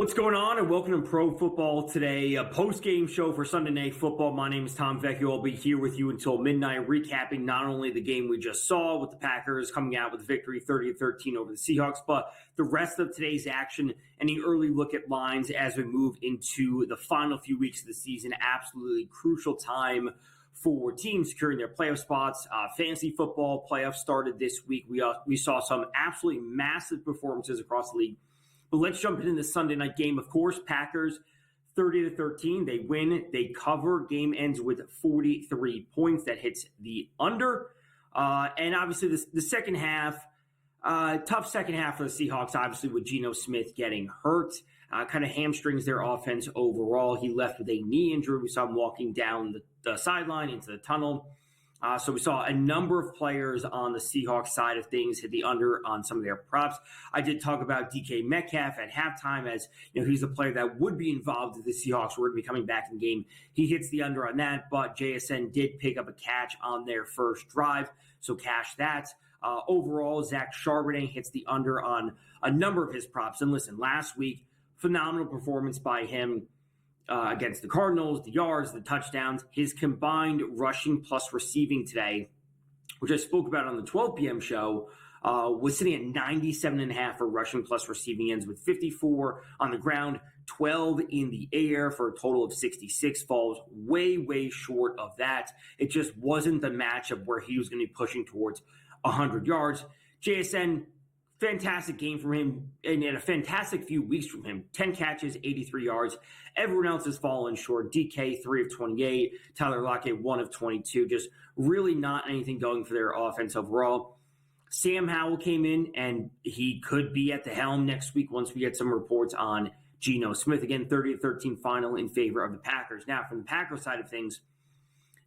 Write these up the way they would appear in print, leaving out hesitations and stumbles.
What's going on, and welcome to Pro Football Today, a post-game show for Sunday Night Football. My name is Tom Vecchio. I'll be here with you until midnight, recapping not only the game we just saw with the Packers coming out with a victory 30-13 over the Seahawks, but the rest of today's action and the early look at lines as we move into the final few weeks of the season. Absolutely crucial time for teams securing their playoff spots. Fantasy football playoffs started this week. We saw some absolutely massive performances across the league. But let's jump into the Sunday night game. Of course, Packers 30-13. They win. They cover. Game ends with 43 points. That hits the under. And obviously, the second half, tough second half for the Seahawks, obviously, with Geno Smith getting hurt. Kind of hamstrings their offense overall. He left with a knee injury. We saw him walking down the sideline into the tunnel. So we saw a number of players on the Seahawks side of things hit the under on some of their props. I did talk about DK Metcalf at halftime as he's a player that would be involved if the Seahawks were to be coming back in the game. He hits the under on that, but JSN did pick up a catch on their first drive, so cash that. Overall, Zach Charbonnet hits the under on a number of his props. And listen, last week, phenomenal performance by him. Against the Cardinals, the yards, the touchdowns, his combined rushing plus receiving today, which I spoke about on the 12 p.m. show, was sitting at 97.5 for rushing plus receiving ends with 54 on the ground, 12 in the air for a total of 66. Falls way, way short of that. It just wasn't the matchup where he was going to be pushing towards 100 yards. JSN, fantastic game from him, and a fantastic few weeks from him. 10 catches, 83 yards. Everyone else has fallen short. DK, 3 of 28. Tyler Lockett, 1 of 22. Just really not anything going for their offense overall. Sam Howell came in, and he could be at the helm next week once we get some reports on Geno Smith. Again, 30-13 final in favor of the Packers. Now, from the Packers side of things,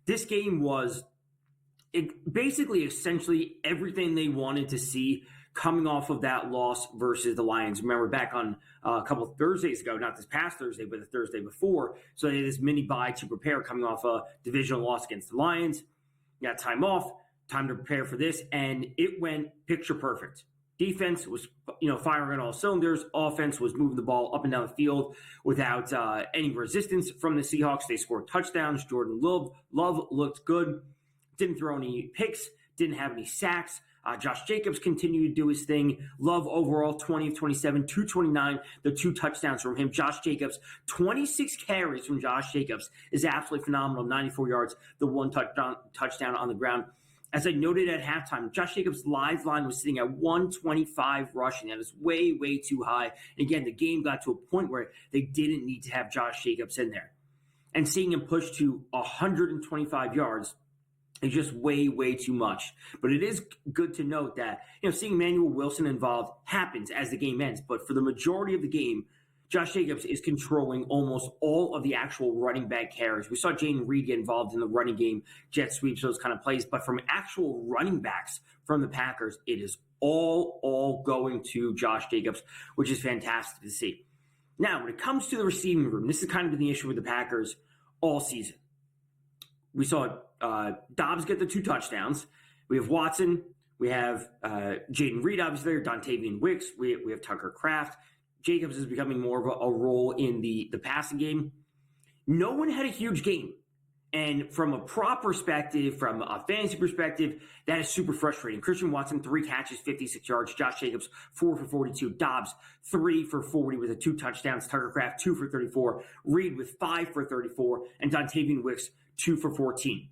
this game was basically essentially everything they wanted to see coming off of that loss versus the Lions. Remember, back on a couple of Thursdays ago, not this past Thursday, but the Thursday before, so they had this mini bye to prepare coming off a divisional loss against the Lions. Got time off, time to prepare for this, and it went picture perfect. Defense was, firing on all cylinders. Offense was moving the ball up and down the field without any resistance from the Seahawks. They scored touchdowns. Jordan Love looked good. Didn't throw any picks. Didn't have any sacks. Josh Jacobs continued to do his thing. Love overall, 20 of 27, 229, the 2 touchdowns from him. Josh Jacobs, 26 carries from Josh Jacobs is absolutely phenomenal. 94 yards, the 1 touchdown on the ground. As I noted at halftime, Josh Jacobs' live line was sitting at 125 rushing. That is way, way too high. And again, the game got to a point where they didn't need to have Josh Jacobs in there. And seeing him push to 125 yards is just way, way too much. But it is good to note that, seeing Emmanuel Wilson involved happens as the game ends. But for the majority of the game, Josh Jacobs is controlling almost all of the actual running back carries. We saw Jaden Reed get involved in the running game, jet sweeps, those kind of plays. But from actual running backs from the Packers, it is all going to Josh Jacobs, which is fantastic to see. Now, when it comes to the receiving room, this has kind of been the issue with the Packers all season. We saw Dobbs get the 2 touchdowns. We have Watson. We have Jaden Reed, obviously, there, Dontavian Wicks. We have Tucker Kraft. Jacobs is becoming more of a role in the passing game. No one had a huge game. And from a prop perspective, from a fantasy perspective, that is super frustrating. Christian Watson, 3 catches, 56 yards. Josh Jacobs, 4 for 42. Dobbs, 3 for 40 with the 2 touchdowns. Tucker Kraft, 2 for 34. Reed with 5 for 34. And Dontavian Wicks, 2 for 14.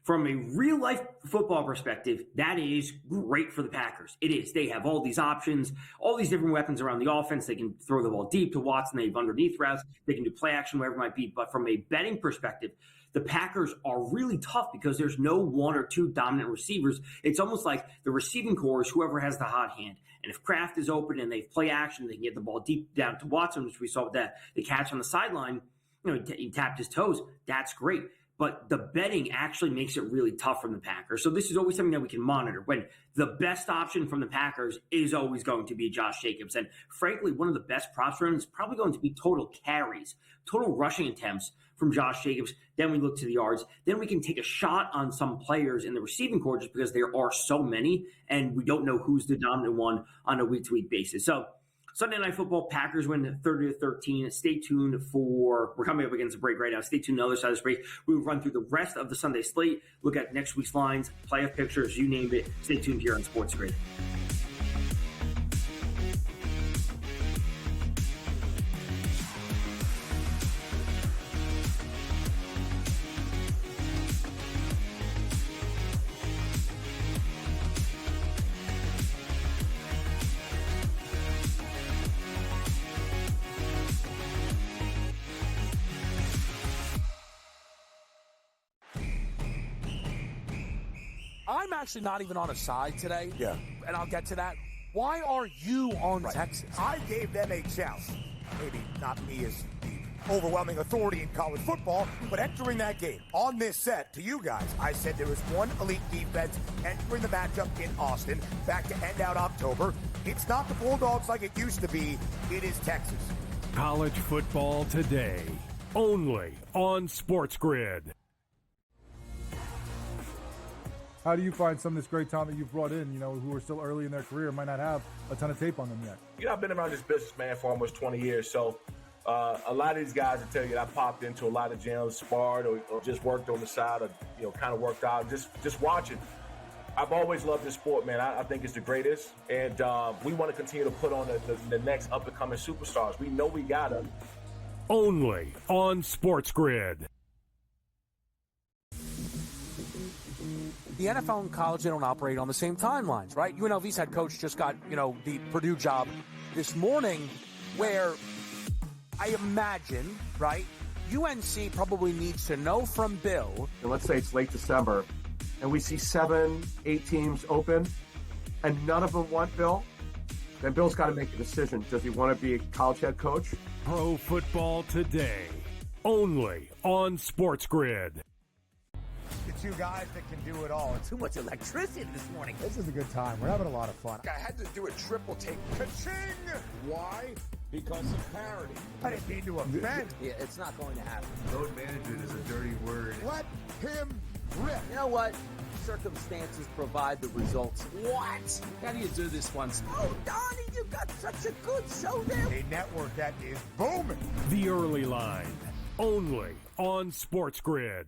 From a real-life football perspective, that is great for the Packers. It is. They have all these options, all these different weapons around the offense. They can throw the ball deep to Watson. They have underneath routes. They can do play action, whatever it might be. But from a betting perspective, the Packers are really tough because there's no 1 or 2 dominant receivers. It's almost like the receiving core is whoever has the hot hand. And if Kraft is open and they play action, they can get the ball deep down to Watson, which we saw with the catch on the sideline. He tapped his toes. That's great. But the betting actually makes it really tough from the Packers. So this is always something that we can monitor. When the best option from the Packers is always going to be Josh Jacobs. And frankly, one of the best props for him is probably going to be total carries, total rushing attempts from Josh Jacobs. Then we look to the yards. Then we can take a shot on some players in the receiving corps just because there are so many, and we don't know who's the dominant one on a week-to-week basis. So Sunday Night Football, Packers win 30-13. Stay tuned we're coming up against a break right now. Stay tuned on the other side of this break. We will run through the rest of the Sunday slate, look at next week's lines, playoff pictures, you name it. Stay tuned here on SportsGrid. I'm actually not even on a side today. Yeah. And I'll get to that. Why are you on Texas? I gave them a chance. Maybe not me as the overwhelming authority in college football, but entering that game on this set to you guys, I said there was one elite defense entering the matchup in Austin back to end out October. It's not the Bulldogs like it used to be. It is Texas. College football today, only on SportsGrid. How do you find some of this great talent that you've brought in, who are still early in their career, might not have a ton of tape on them yet? I've been around this business, man, for almost 20 years. So a lot of these guys will tell you that I popped into a lot of gyms, sparred, or just worked on the side, or, kind of worked out, just watching. I've always loved this sport, man. I think it's the greatest. And we want to continue to put on the next up-and-coming superstars. We know we got them. Only on SportsGrid. The NFL and college, they don't operate on the same timelines, right? UNLV's head coach just got, the Purdue job this morning, where I imagine, right, UNC probably needs to know from Bill. And let's say it's late December, and we see 7, 8 teams open, and none of them want Bill. Then Bill's got to make a decision. Does he want to be a college head coach? Pro football today, only on SportsGrid. The two guys that can do it all. Too much electricity this morning. This is a good time. We're having a lot of fun. I had to do a triple take. Ka-ching! Why? Because of parity. I didn't mean to offend. Yeah, it's not going to happen. Load management is a dirty word. Let him rip. You know what? Circumstances provide the results. What? How do you do this once? Oh, Donnie, you got such a good show there. A network that is booming. The Early Line, only on SportsGrid.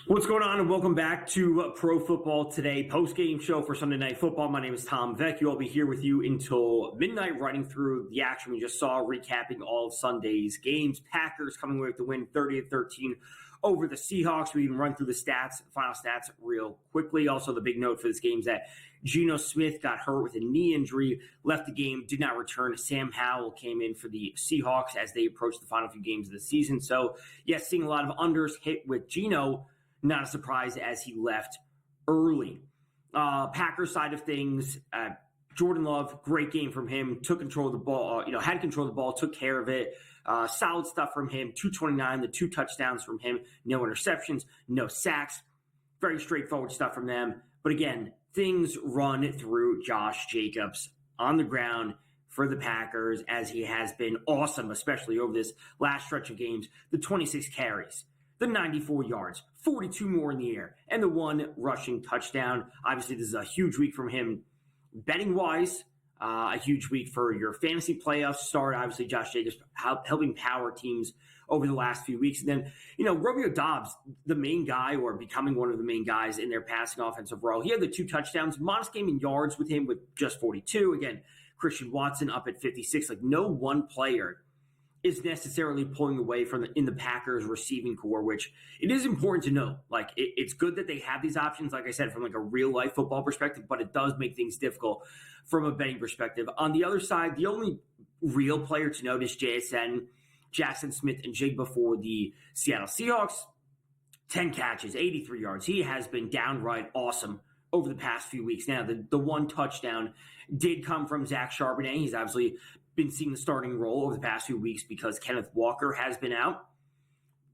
What's going on, and welcome back to Pro Football Today, post-game show for Sunday Night Football. My name is Tom Vecchio. I'll be here with you until midnight, running through the action we just saw, recapping all of Sunday's games. Packers coming away with the win 30-13 over the Seahawks. We can run through the final stats real quickly. Also, the big note for this game is that Geno Smith got hurt with a knee injury, left the game, did not return. Sam Howell came in for the Seahawks as they approached the final few games of the season. So, yes, seeing a lot of unders hit with Geno. Not a surprise as he left early. Packers side of things, Jordan Love, great game from him. Took control of the ball, had control of the ball, took care of it. Solid stuff from him. 229, the 2 touchdowns from him. No interceptions, no sacks. Very straightforward stuff from them. But again, things run through Josh Jacobs on the ground for the Packers, as he has been awesome, especially over this last stretch of games. The 26 carries, the 94 yards, 42 more in the air, and the 1 rushing touchdown. Obviously, this is a huge week from him betting-wise, a huge week for your fantasy playoff start. Obviously, Josh Jacobs helping power teams over the last few weeks. And then, Romeo Doubs, the main guy, or becoming one of the main guys in their passing offensive role. He had the 2 touchdowns, modest game in yards with him with just 42. Again, Christian Watson up at 56. Like, no one player is necessarily pulling away from in the Packers receiving core, which it is important to know. Like, it's good that they have these options, like I said, from like a real life football perspective, but it does make things difficult from a betting perspective. On the other side, the only real player to note is JSN, Jackson Smith-Njigba for the Seattle Seahawks. 10 catches, 83 yards. He has been downright awesome over the past few weeks. Now, the 1 touchdown did come from Zach Charbonnet. He's obviously been seeing the starting role over the past few weeks because Kenneth Walker has been out.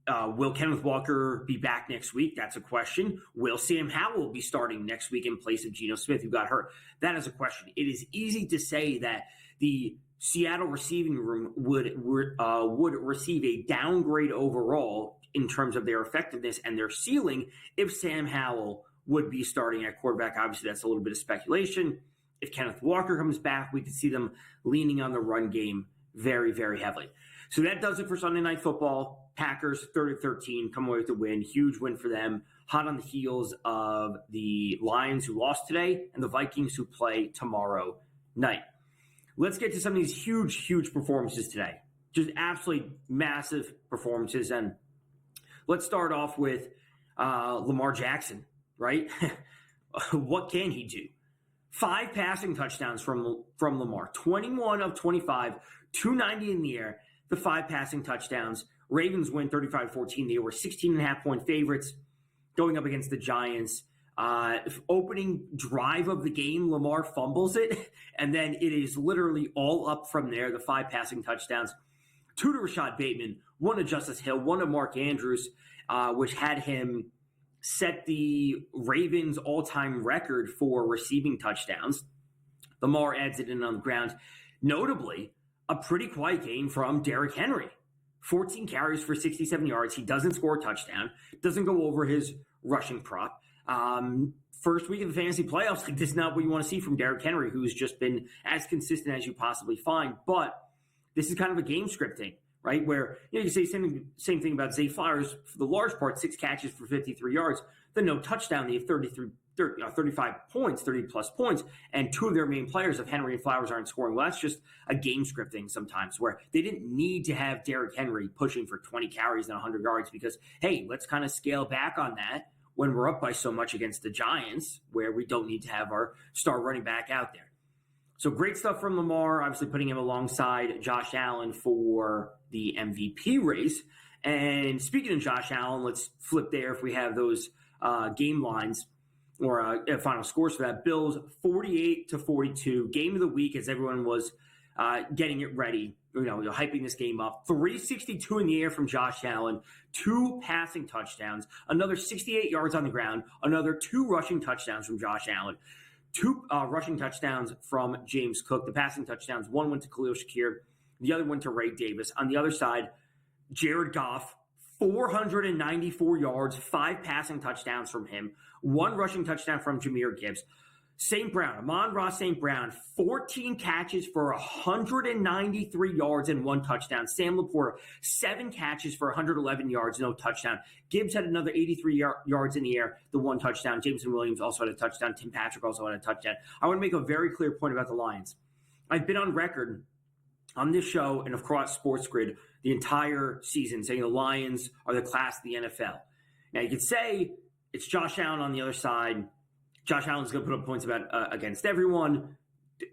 Will Kenneth Walker be back next week? That's a question. Will Sam Howell be starting next week in place of Geno Smith, who got hurt? That is a question. It is easy to say that the Seattle receiving room would receive a downgrade overall in terms of their effectiveness and their ceiling if Sam Howell would be starting at quarterback. Obviously, that's a little bit of speculation. If Kenneth Walker comes back, we could see them leaning on the run game very, very heavily. So that does it for Sunday Night Football. Packers 30-13, come away with the win. Huge win for them. Hot on the heels of the Lions, who lost today, and the Vikings, who play tomorrow night. Let's get to some of these huge, huge performances today. Just absolutely massive performances. And let's start off with Lamar Jackson, right? What can he do? 5 passing touchdowns from Lamar. 21 of 25, 290 in the air, the 5 passing touchdowns. Ravens win 35-14. They were 16.5-point favorites going up against the Giants. Opening drive of the game, Lamar fumbles it, and then it is literally all up from there, the 5 passing touchdowns. 2 to Rashad Bateman, 1 to Justice Hill, 1 to Mark Andrews, which had him set the Ravens all-time record for receiving touchdowns. Lamar adds it in on the ground. Notably, a pretty quiet game from Derrick Henry. 14 carries for 67 yards. He doesn't score a touchdown, doesn't go over his rushing prop. First week of the fantasy playoffs, like, this is not what you want to see from Derrick Henry, who's just been as consistent as you possibly find. But this is kind of a game scripting, right? Where you can say same thing about Zay Flowers. For the large part, 6 catches for 53 yards, then no touchdown. They have 35 points, 30-plus points, and 2 of their main players of Henry and Flowers aren't scoring. Well, that's just a game scripting sometimes, where they didn't need to have Derrick Henry pushing for 20 carries and 100 yards because, hey, let's kind of scale back on that when we're up by so much against the Giants, where we don't need to have our star running back out there. So great stuff from Lamar, obviously putting him alongside Josh Allen for the MVP race. And speaking of Josh Allen, let's flip there if we have those game lines or final scores for that. Bills 48-42, game of the week as everyone was getting it ready, hyping this game up. 362 in the air from Josh Allen, 2 passing touchdowns, another 68 yards on the ground, another 2 rushing touchdowns from Josh Allen, 2 rushing touchdowns from James Cook. The passing touchdowns, one went to Khalil Shakir, the other went to Ray Davis. On the other side, Jared Goff, 494 yards, 5 passing touchdowns from him, 1 rushing touchdown from Jahmyr Gibbs. St. Brown, Amon-Ra St. Brown, 14 catches for 193 yards and 1 touchdown. Sam Laporta, 7 catches for 111 yards, no touchdown. Gibbs had another 83 yards in the air, the 1 touchdown. Jameson Williams also had a touchdown. Tim Patrick also had a touchdown. I want to make a very clear point about the Lions. I've been on record on this show and across SportsGrid the entire season saying the Lions are the class of the NFL. Now, you could say it's Josh Allen on the other side. Josh Allen's going to put up points against everyone.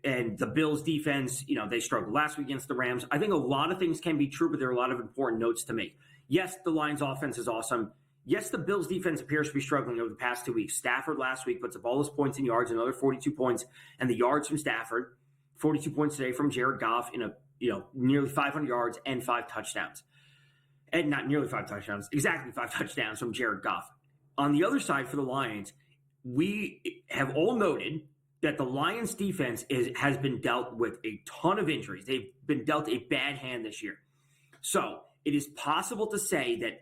And the Bills defense, they struggled last week against the Rams. I think a lot of things can be true, but there are a lot of important notes to make. Yes, the Lions offense is awesome. Yes, the Bills defense appears to be struggling over the past 2 weeks. Stafford last week puts up all his points in yards, another 42 points. And the yards from Stafford, 42 points today from Jared Goff in nearly 500 yards and 5 touchdowns. And not nearly 5 touchdowns, exactly 5 touchdowns from Jared Goff. On the other side for the Lions, we have all noted that the Lions defense has been dealt with a ton of injuries. They've been dealt a bad hand this year. So it is possible to say that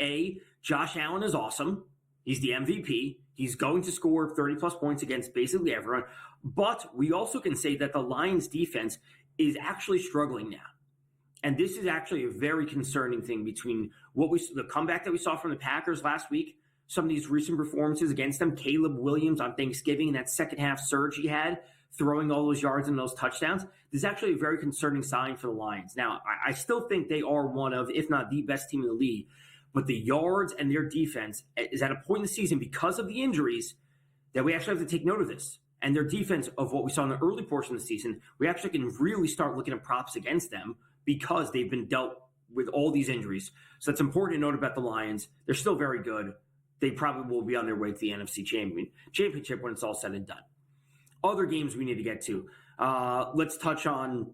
Josh Allen is awesome. He's the MVP. He's going to score 30-plus points against basically everyone. But we also can say that the Lions defense is actually struggling now. And this is actually a very concerning thing between the comeback that we saw from the Packers last week, some of these recent performances against them, Caleb Williams on Thanksgiving, and that second half surge he had, throwing all those yards and those touchdowns. This is actually a very concerning sign for the Lions. Now, I still think they are one of, if not the best team in the league, but the yards and their defense is at a point in the season because of the injuries that we actually have to take note of this. And their defense of what we saw in the early portion of the season, we actually can really start looking at props against them because they've been dealt with all these injuries. So it's important to note about the Lions. They're still very good. They probably will be on their way to the NFC Championship when it's all said and done. Other games we need to get to. Let's touch on,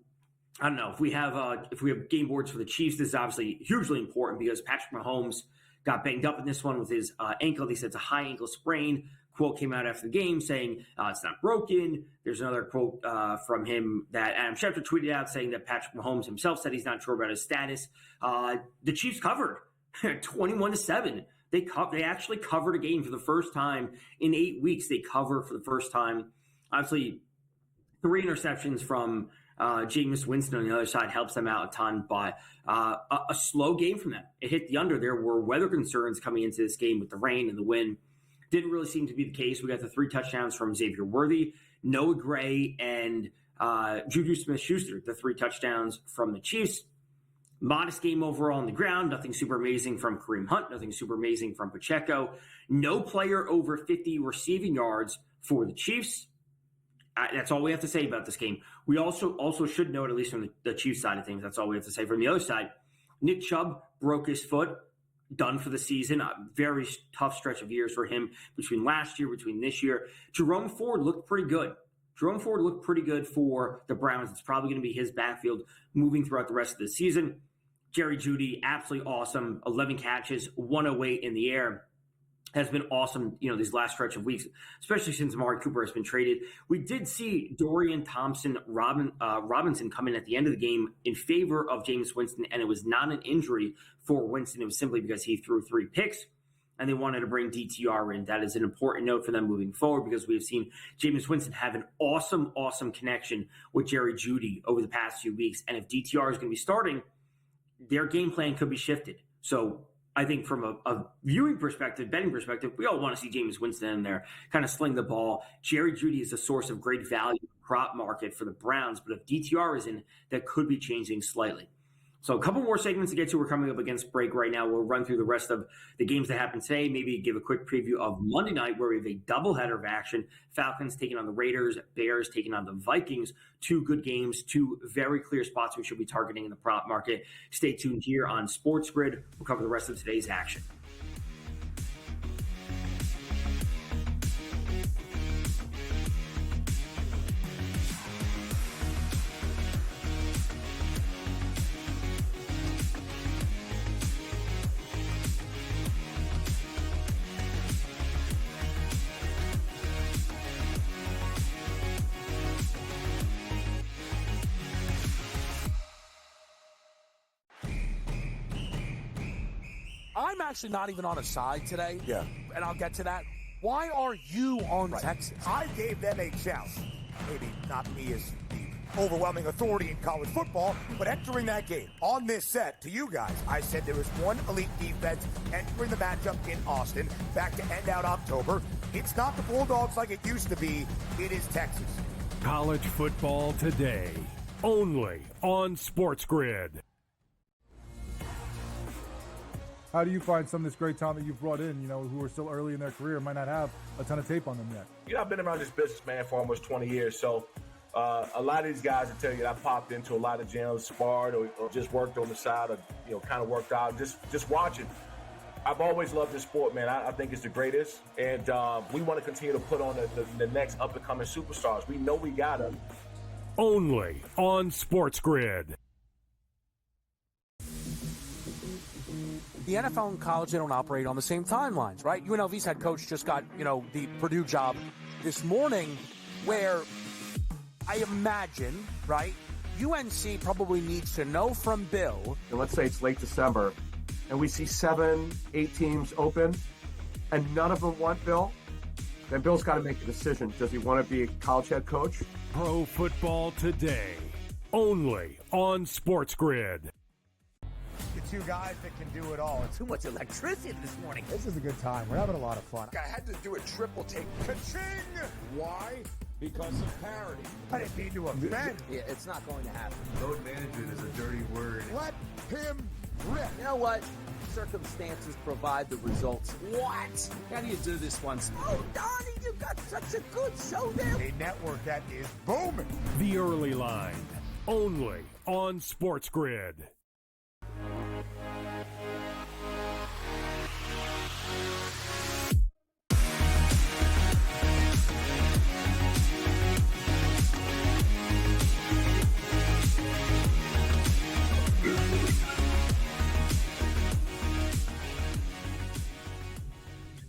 I don't know, if we have game boards for the Chiefs, this is obviously hugely important because Patrick Mahomes got banged up in this one with his ankle. They said it's a high ankle sprain. Quote came out after the game saying it's not broken. There's another quote from him that Adam Schefter tweeted out saying that Patrick Mahomes himself said he's not sure about his status. The Chiefs covered 21-7. They actually covered a game for the first time in 8 weeks. They cover for the first time. Obviously, 3 interceptions from Jameis Winston on the other side helps them out a ton, but a slow game from them. It hit the under. There were weather concerns coming into this game with the rain and the wind. Didn't really seem to be the case. We got the 3 touchdowns from Xavier Worthy, Noah Gray, and Juju Smith-Schuster, the 3 touchdowns from the Chiefs. Modest game overall on the ground. Nothing super amazing from Kareem Hunt. Nothing super amazing from Pacheco. No player over 50 receiving yards for the Chiefs. That's all we have to say about this game. We also should note, at least from the Chiefs side of things, that's all we have to say. From the other side, Nick Chubb broke his foot. Done for the season. A very tough stretch of years for him between last year, between this year. Jerome Ford looked pretty good. For the Browns. It's probably going to be his backfield moving throughout the rest of the season. Jerry Jeudy, absolutely awesome. 11 catches, 108 in the air. Has been awesome, these last stretch of weeks, especially since Amari Cooper has been traded. We did see Dorian Thompson-Robinson come in at the end of the game in favor of Jameis Winston, and it was not an injury for Winston. It was simply because he threw 3 picks, and they wanted to bring DTR in. That is an important note for them moving forward because we have seen Jameis Winston have an awesome connection with Jerry Jeudy over the past few weeks. And if DTR is going to be starting, their game plan could be shifted. So I think from a viewing perspective, betting perspective, we all want to see Jameis Winston in there, kind of sling the ball. Jerry Jeudy is a source of great value in the prop market for the Browns, but if DTR is in, that could be changing slightly. So a couple more segments to get to. We're coming up against break right now. We'll run through the rest of the games that happened today, maybe give a quick preview of Monday night where we have a doubleheader of action. Falcons taking on the Raiders, Bears taking on the Vikings. 2 good games, 2 very clear spots we should be targeting in the prop market. Stay tuned here on SportsGrid. We'll cover the rest of today's action. I'm actually not even on a side today. Yeah. And I'll get to that. Why are you on Texas? I gave them a chance. Maybe not me as the overwhelming authority in college football, but entering that game on this set to you guys, I said there was one elite defense entering the matchup in Austin back to end out October. It's not the Bulldogs like it used to be. It is Texas. College football today, only on SportsGrid. How do you find some of this great talent that you've brought in, who are still early in their career, might not have a ton of tape on them yet? I've been around this business, man, for almost 20 years. So a lot of these guys will tell you that I popped into a lot of gyms, sparred or just worked on the side or, kind of worked out, just watching. I've always loved this sport, man. I think it's the greatest. And we want to continue to put on the next up-and-coming superstars. We know we got them. Only on SportsGrid. The NFL and college, they don't operate on the same timelines, right? UNLV's head coach just got, the Purdue job this morning where I imagine, right, UNC probably needs to know from Bill. And let's say it's late December, and we see 7, 8 teams open, and none of them want Bill. Then Bill's got to make a decision. Does he want to be a college head coach? Pro football today, only on SportsGrid. The 2 guys that can do it all. Too much electricity this morning. This is a good time. We're having a lot of fun. I had to do a triple take. Ka-ching! Why? Because of parity. I didn't mean to offend. Yeah, it's not going to happen. Load management is a dirty word. Let him rip. You know what? Circumstances provide the results. What? How do you do this once? Oh, Donnie, you got such a good show there. A network that is booming. The early line, only on SportsGrid.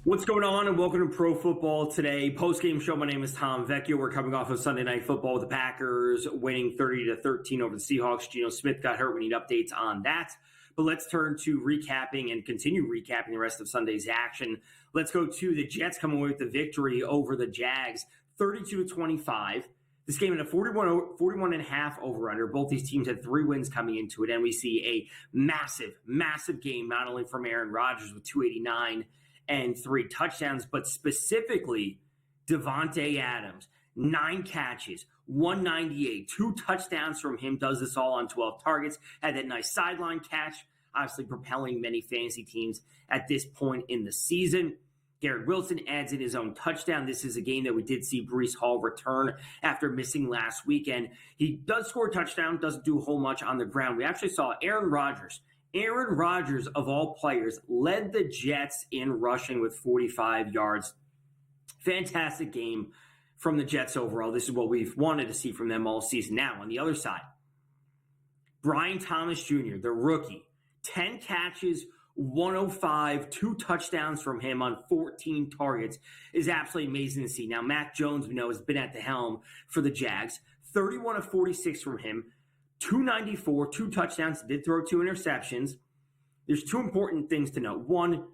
What's going on, and welcome to Pro Football Today post-game show. My name is Tom Vecchio. We're coming off of Sunday Night Football with the Packers winning 30-13 over the Seahawks. Geno Smith got hurt. We need updates on that. But let's turn to recapping and continue recapping the rest of Sunday's action. Let's go to the Jets coming away with the victory over the Jags, 32-25. This game in a 41.5 over-under. Both these teams had 3 wins coming into it, and we see a massive game, not only from Aaron Rodgers with 289 and 3 touchdowns, but specifically Devontae Adams, 9 catches, 198, 2 touchdowns from him, does this all on 12 targets, had that nice sideline catch, obviously propelling many fantasy teams at this point in the season. Garrett Wilson adds in his own touchdown. This is a game that we did see Breece Hall return after missing last weekend. He does score a touchdown, doesn't do a whole much on the ground. We actually saw Aaron Rodgers, of all players, led the Jets in rushing with 45 yards. Fantastic game from the Jets overall. This is what we've wanted to see from them all season. Now, on the other side, Brian Thomas Jr., the rookie, 10 catches, 105, 2 touchdowns from him on 14 targets is absolutely amazing to see. Now, Mac Jones, we know, has been at the helm for the Jags. 31 of 46 from him, 294, 2 touchdowns, did throw 2 interceptions. There's 2 important things to note. One,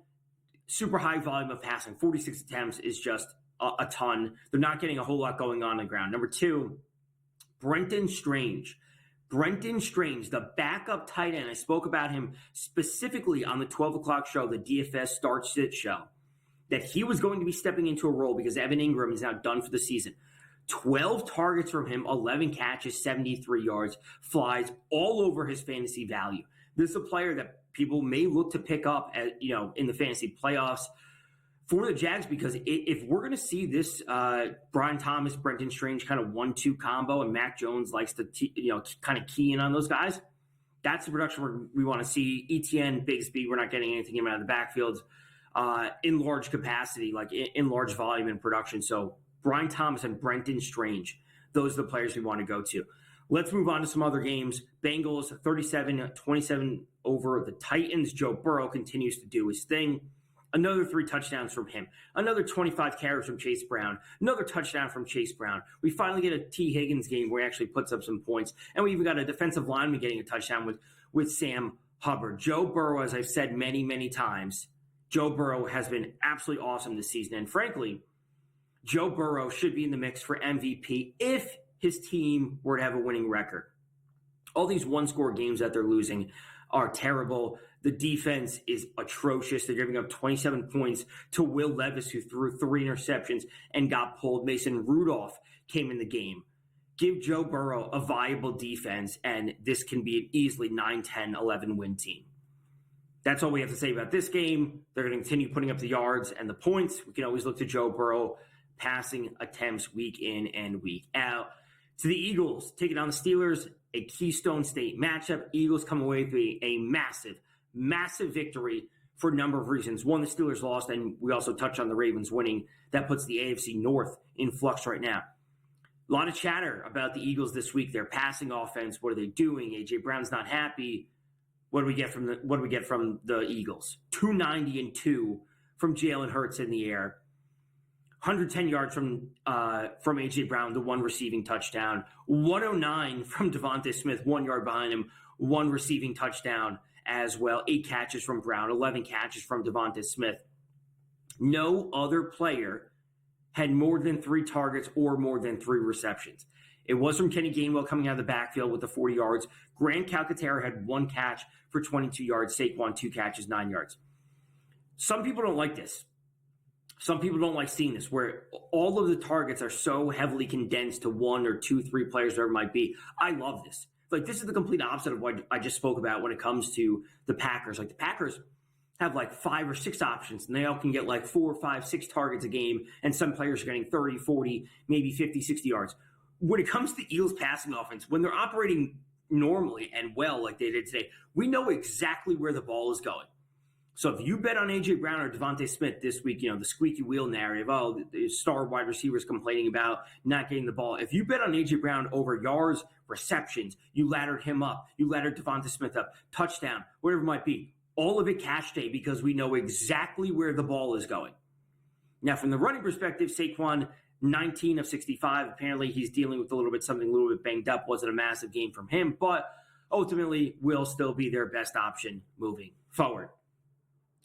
super high volume of passing. 46 attempts is just a ton. They're not getting a whole lot going on the ground. Number 2, Brenton Strange, the backup tight end. I spoke about him specifically on the 12 o'clock show, the DFS Start Sit show, that he was going to be stepping into a role because Evan Ingram is now done for the season. 12 targets from him, 11 catches, 73 yards, flies all over his fantasy value. This is a player that people may look to pick up at, in the fantasy playoffs for the Jags, because if we're going to see this Brian Thomas, Brenton Strange kind of 1-2 combo, and Mac Jones likes to kind of key in on those guys, that's the production we want to see. ETN, Bigsby, we're not getting anything out of the backfields in large capacity, like in large volume in production. So Brian Thomas and Brenton Strange, those are the players we want to go to. Let's move on to some other games. Bengals 37-27 over the Titans. Joe Burrow continues to do his thing. Another 3 touchdowns from him. Another 25 carries from Chase Brown. Another touchdown from Chase Brown. We finally get a T. Higgins game where he actually puts up some points. And we even got a defensive lineman getting a touchdown with Sam Hubbard. Joe Burrow, as I've said many times, Joe Burrow has been absolutely awesome this season. And frankly, Joe Burrow should be in the mix for MVP if his team were to have a winning record. All these one-score games that they're losing are terrible. The defense is atrocious. They're giving up 27 points to Will Levis, who threw 3 interceptions and got pulled. Mason Rudolph came in the game. Give Joe Burrow a viable defense, and this can be an easily 9, 10, 11 win team. That's all we have to say about this game. They're going to continue putting up the yards and the points. We can always look to Joe Burrow passing attempts week in and week out. To the Eagles, taking on the Steelers, a Keystone State matchup. Eagles come away with a massive victory for a number of reasons. One, the Steelers lost, and we also touched on the Ravens winning. That puts the AFC North in flux right now. A lot of chatter about the Eagles this week. Their passing offense, what are they doing? A.J. Brown's not happy. What do we get from the Eagles? 290 and 2 from Jalen Hurts in the air. 110 yards from A.J. Brown, the 1 receiving touchdown. 109 from Devontae Smith, 1 yard behind him, 1 receiving touchdown as well. 8 catches from Brown, 11 catches from Devontae Smith. No other player had more than 3 targets or more than 3 receptions. It was from Kenny Gainwell coming out of the backfield with the 40 yards. Grant Calcaterra had 1 catch for 22 yards. Saquon, 2 catches, 9 yards. Some people don't like this. Some people don't like seeing this, where all of the targets are so heavily condensed to 1 or 2, 3 players, whatever it might be. I love this. Like, this is the complete opposite of what I just spoke about when it comes to the Packers. Like, the Packers have like 5 or 6 options, and they all can get like 4, 5, 6 targets a game, and some players are getting 30, 40, maybe 50, 60 yards. When it comes to the Eagles passing offense, when they're operating normally and well like they did today, we know exactly where the ball is going. So if you bet on A.J. Brown or Devontae Smith this week, the squeaky wheel narrative, the star wide receivers complaining about not getting the ball. If you bet on A.J. Brown over yards, receptions, you laddered him up, you laddered Devontae Smith up, touchdown, whatever it might be, all of it cash day, because we know exactly where the ball is going. Now, from the running perspective, Saquon, 19 of 65. Apparently, he's dealing with something a little bit banged up. Wasn't a massive game from him, but ultimately will still be their best option moving forward.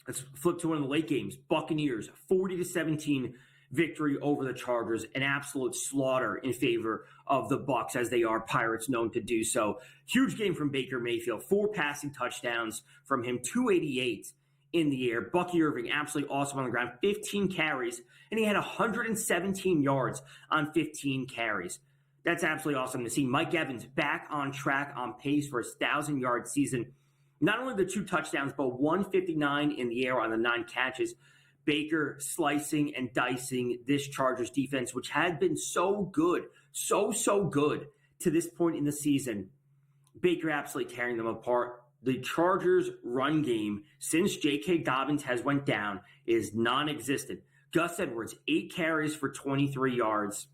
Let's flip to one of the late games. Buccaneers, 40-17 victory over the Chargers. An absolute slaughter in favor of the Bucs, as they are Pirates known to do so. Huge game from Baker Mayfield. 4 passing touchdowns from him, 288 in the air. Bucky Irving, absolutely awesome on the ground. 15 carries, and he had 117 yards on 15 carries. That's absolutely awesome to see. Mike Evans back on track, on pace for his 1,000-yard season. Not only the 2 touchdowns, but 159 in the air on the 9 catches. Baker slicing and dicing this Chargers defense, which had been so good, so good to this point in the season. Baker absolutely tearing them apart. The Chargers' run game, since J.K. Dobbins has went down, is non-existent. Gus Edwards, 8 carries for 23 yards.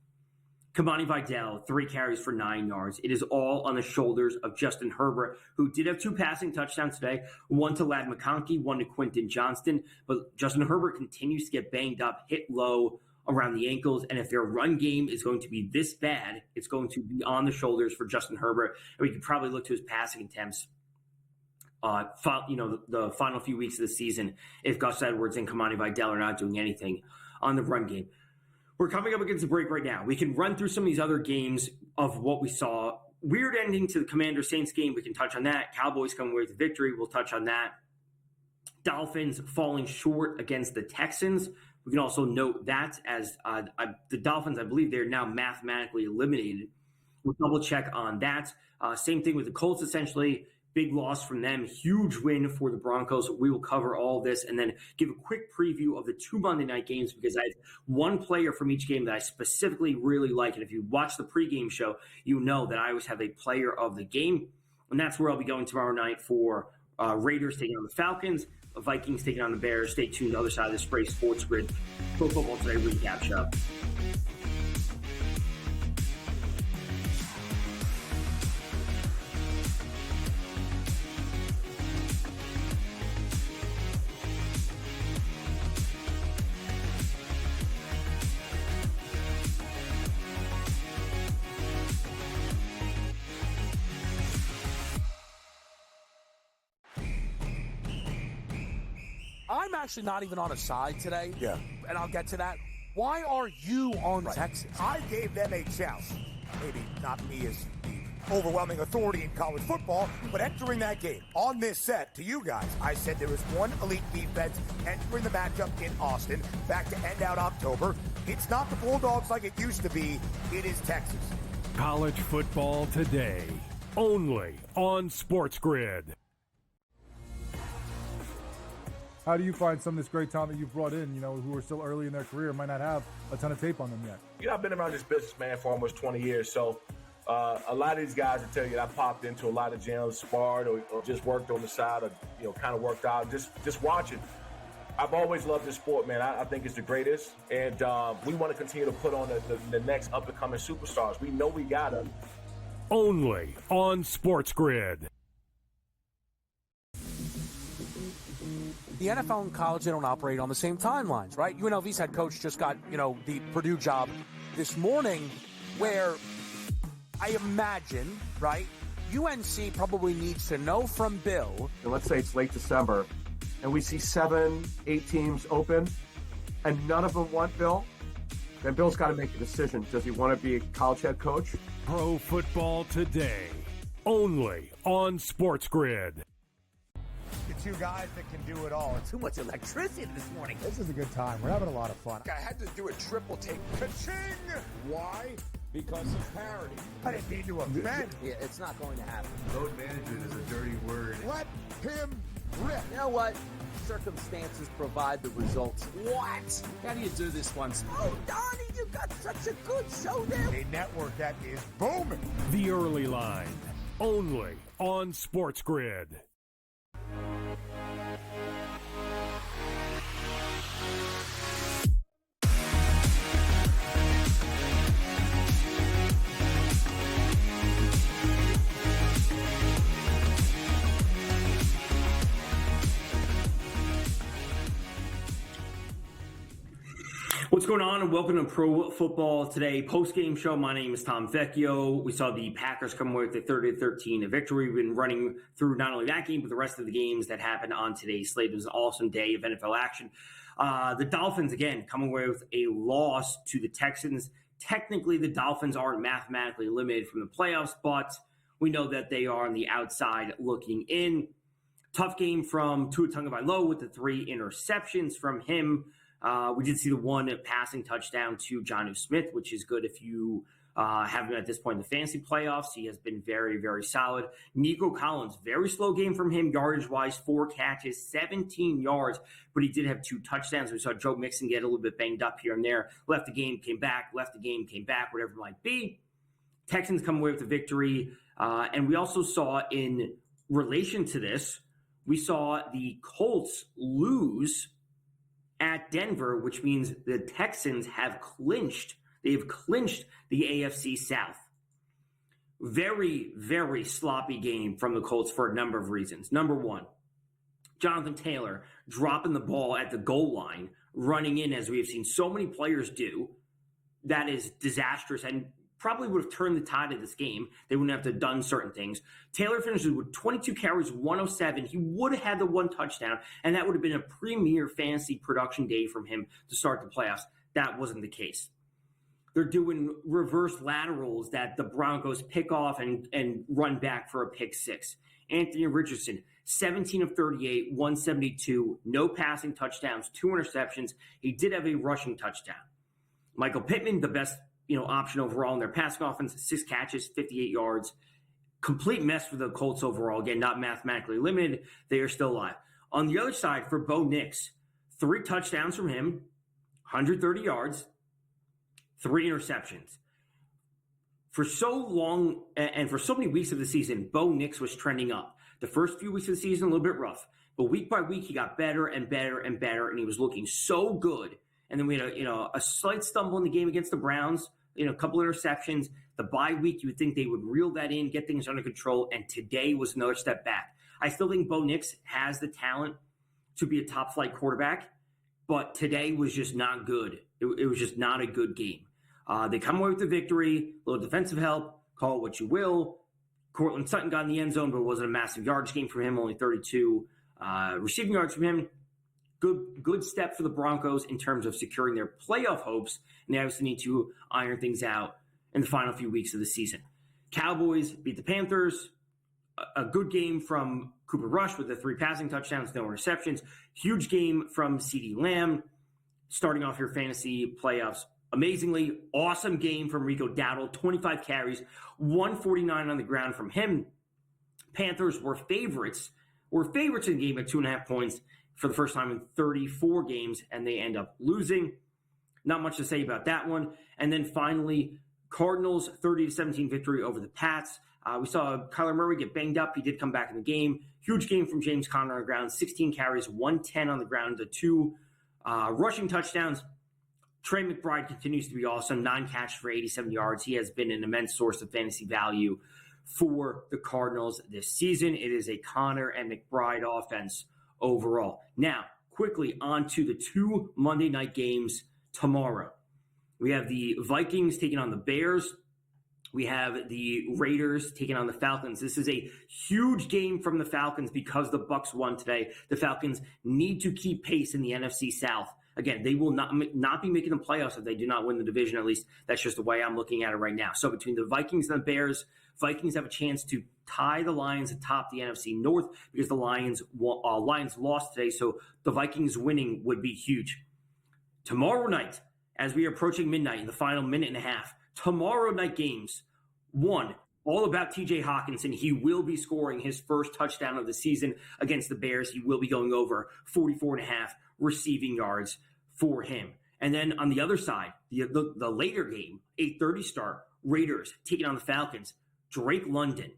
Kamani Vidal, 3 carries for 9 yards. It is all on the shoulders of Justin Herbert, who did have 2 passing touchdowns today, one to Ladd McConkey, one to Quentin Johnston. But Justin Herbert continues to get banged up, hit low around the ankles. And if their run game is going to be this bad, it's going to be on the shoulders for Justin Herbert. And we could probably look to his passing attempts the final few weeks of the season if Gus Edwards and Kamani Vidal are not doing anything on the run game. We're coming up against the break right now. We can run through some of these other games of what we saw. Weird ending to the Commander-Saints game. We can touch on that. Cowboys coming away with the victory. We'll touch on that. Dolphins falling short against the Texans. We can also note that as the Dolphins, I believe they're now mathematically eliminated. We'll double check on that. Same thing with the Colts, essentially. Big loss from them. Huge win for the Broncos. We will cover all this and then give a quick preview of the 2 Monday night games because I have one player from each game that I specifically really like. And if you watch the pregame show, you know that I always have a player of the game. And that's where I'll be going tomorrow night for Raiders taking on the Falcons, Vikings taking on the Bears. Stay tuned to the other side of the Spray SportsGrid Pro Football Today recap show. I'm actually not even on a side today. Yeah. And I'll get to that. Why are you on Texas? I gave them a chance. Maybe not me as the overwhelming authority in college football, but entering that game on this set to you guys, I said there was one elite defense entering the matchup in Austin back to end out October. It's not the Bulldogs like it used to be. It is Texas. College football today, only on SportsGrid. How do you find some of this great talent that you've brought in, who are still early in their career, might not have a ton of tape on them yet? I've been around this business, man, for almost 20 years. So a lot of these guys will tell you that I popped into a lot of gyms, sparred or just worked on the side or, kind of worked out, just watching. I've always loved this sport, man. I think it's the greatest. And we want to continue to put on the next up-and-coming superstars. We know we got them. Only on SportsGrid. The NFL and college, they don't operate on the same timelines, right? UNLV's head coach just got, the Purdue job this morning where I imagine, right, UNC probably needs to know from Bill. And let's say it's late December, and we see 7, 8 teams open, and none of them want Bill. Then Bill's got to make a decision. Does he want to be a college head coach? Pro Football Today, only on SportsGrid. The 2 guys that can do it all. Too much electricity this morning. This is a good time. We're having a lot of fun. I had to do a triple take. Ka-ching! Why? Because of parity. I didn't mean to offend. Yeah, it's not going to happen. Load management is a dirty word. Let him rip. You know what? Circumstances provide the results. What? How do you do this once? Oh, Donnie, you got such a good show there. A network that is booming. The Early Line, only on SportsGrid. What's going on, and welcome to Pro Football Today post-game show. My name is Tom Vecchio. We saw the Packers come away with a 30-13 victory. We've been running through not only that game, but the rest of the games that happened on today's slate. It was an awesome day of NFL action. The Dolphins, again, coming away with a loss to the Texans. Technically, the Dolphins aren't mathematically eliminated from the playoffs, but we know that they are on the outside looking in. Tough game from Tua Tagovailoa with the 3 interceptions from him. We did see the 1 passing touchdown to Jonnu Smith, which is good if you have him at this point in the fantasy playoffs. He has been very, very solid. Nico Collins, very slow game from him, yardage-wise, 4 catches, 17 yards, but he did have 2 touchdowns. We saw Joe Mixon get a little bit banged up here and there. Left the game, came back, left the game, came back, whatever it might be. Texans come away with the victory. And we also saw, in relation to this, we saw the Colts lose at Denver, which means the Texans have clinched. They've clinched the AFC South. Very, very sloppy game from the Colts for a number of reasons. Number one, Jonathan Taylor dropping the ball at the goal line, running in as we have seen so many players do. That is disastrous and probably would have turned the tide of this game. They wouldn't have to have done certain things. Taylor finishes with 22 carries, 107. He would have had the 1 touchdown, and that would have been a premier fantasy production day from him to start the playoffs. That wasn't the case. They're doing reverse laterals that the Broncos pick off and run back for a pick 6. Anthony Richardson, 17 of 38, 172, no passing touchdowns, 2 interceptions. He did have a rushing touchdown. Michael Pittman, the best option overall in their passing offense, 6 catches, 58 yards. Complete mess for the Colts overall. Again, not mathematically limited. They are still alive. On the other side, for Bo Nix, 3 touchdowns from him, 130 yards, 3 interceptions. For so long and for so many weeks of the season, Bo Nix was trending up. The first few weeks of the season, a little bit rough. But week by week, he got better and better and better, and he was looking so good. And then we had a slight stumble in the game against the Browns, a couple interceptions. The bye week, you would think they would reel that in, get things under control, and today was another step back. I still think Bo Nix has the talent to be a top-flight quarterback, but today was just not good. It was just not a good game. They come away with the victory, a little defensive help, call it what you will. Cortland Sutton got in the end zone, but it wasn't a massive yardage game for him, only 32 receiving yards from him. Good step for the Broncos in terms of securing their playoff hopes, and they obviously need to iron things out in the final few weeks of the season. Cowboys beat the Panthers. A good game from Cooper Rush with the 3 passing touchdowns, no interceptions. Huge game from CeeDee Lamb, starting off your fantasy playoffs amazingly. Awesome game from Rico Dowdle, 25 carries, 149 on the ground from him. Panthers were favorites in the game at 2.5 points for the first time in 34 games, and they end up losing. Not much to say about that one. And then finally, Cardinals 30-17 victory over the Pats. We saw Kyler Murray get banged up. He did come back in the game. Huge game from James Conner on the ground, 16 carries, 110 on the ground, the 2 rushing touchdowns. Trey McBride continues to be awesome, 9 catches for 87 yards. He has been an immense source of fantasy value for the Cardinals this season. It is a Conner and McBride offense overall. Now, quickly on to the 2 Monday night games tomorrow. We have the Vikings taking on the Bears. We have the Raiders taking on the Falcons. This is a huge game from the Falcons because the Bucs won today. The Falcons need to keep pace in the NFC South. Again, they will not be making the playoffs if they do not win the division. At least that's just the way I'm looking at it right now. So between the Vikings and the Bears, Vikings have a chance to tie the Lions atop the NFC North because the Lions lost today. So the Vikings winning would be huge. Tomorrow night, as we are approaching midnight in the final minute and a half, tomorrow night games, 1, all about TJ Hawkinson. He will be scoring his first touchdown of the season against the Bears. He will be going over 44.5 receiving yards for him. And then on the other side, the later game, 8:30 start, Raiders taking on the Falcons. Drake London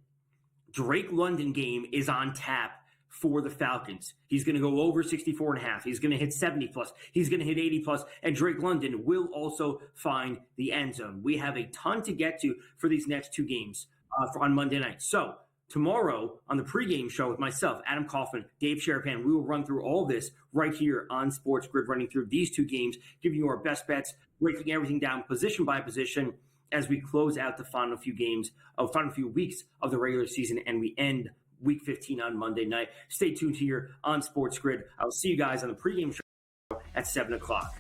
game is on tap for the Falcons. He's going to go over 64.5. He's going to hit 70 plus. He's going to hit 80 plus. And Drake London will also find the end zone. We have a ton to get to for these next 2 games on Monday night. So tomorrow on the pregame show with myself, Adam Kaufman, Dave Sherapan, we will run through all this right here on Sports Grid, running through these two games, giving you our best bets, breaking everything down position by position as we close out the final few weeks of the regular season, and we end Week 15 on Monday night. Stay tuned here on Sports Grid. I will see you guys on the pregame show at 7 o'clock.